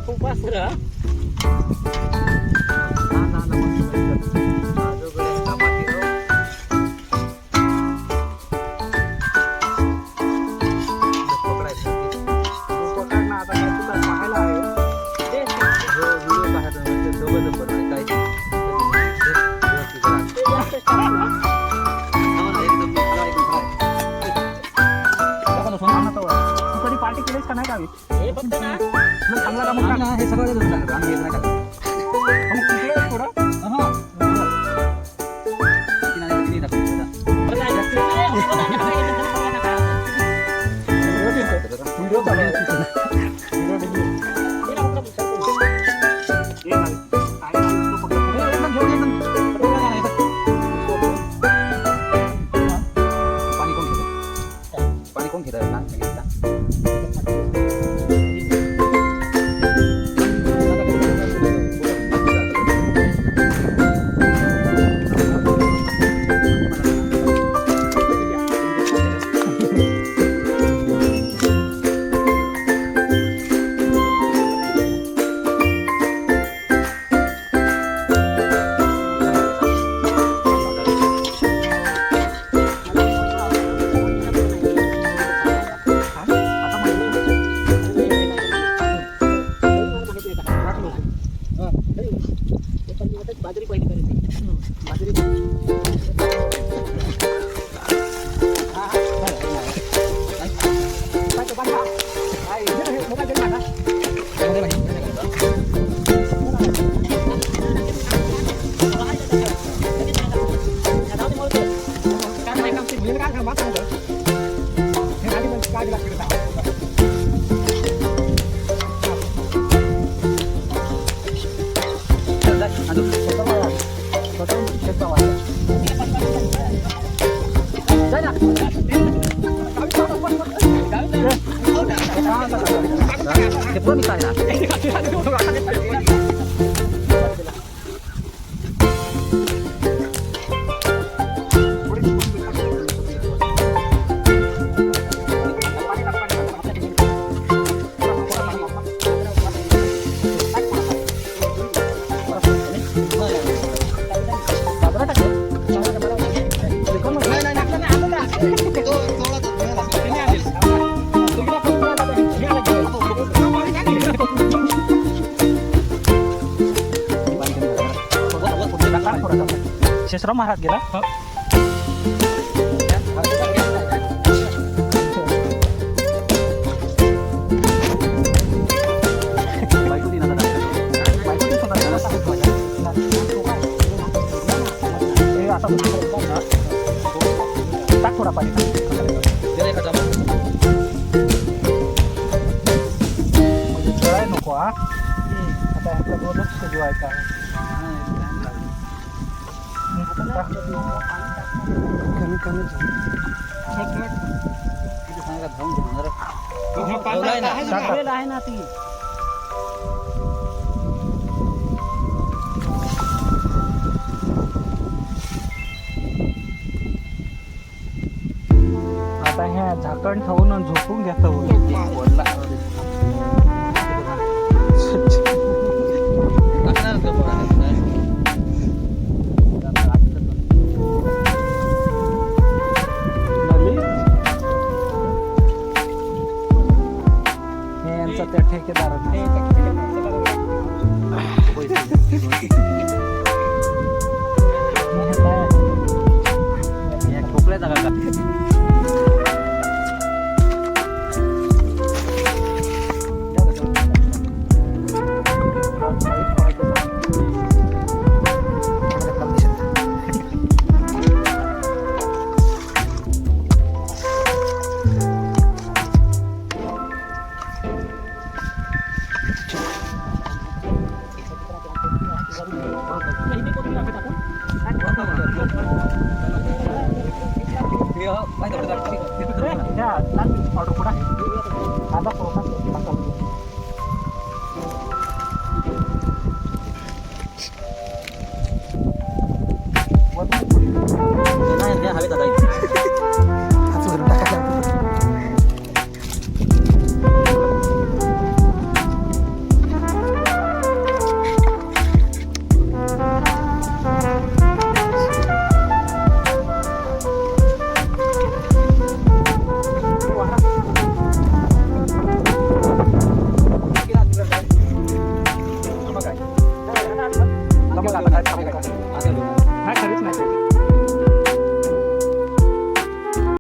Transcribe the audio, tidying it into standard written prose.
खूप असतं पार्टी केलीस का नाही गावी हे फक्त ना चांगला काम ना हे सगळं देऊन टाकतो आम्ही हे नाही टाकतो मग कुठे थोडं हां किनारे किती टाकतो बरं जास्त व्हिडिओ चालू आहे पाणी कोण घेतात ना बाजरी पहिली करायची बाजरी शेषराव महाराज गेला टाक थोडा पाणी नको हा आता रोजच शिजवायचा कमी कमी आहे ना ती आता ह्या झाकण ठेवून झोपून घेतो त्या ठेकेदारांना ठोकल्या जागा का ऑर्डर కూడా ada proses pasal itu. Nah, dia habis ada itu. Langsung gerundak aja. मग आता काय टाकायचं?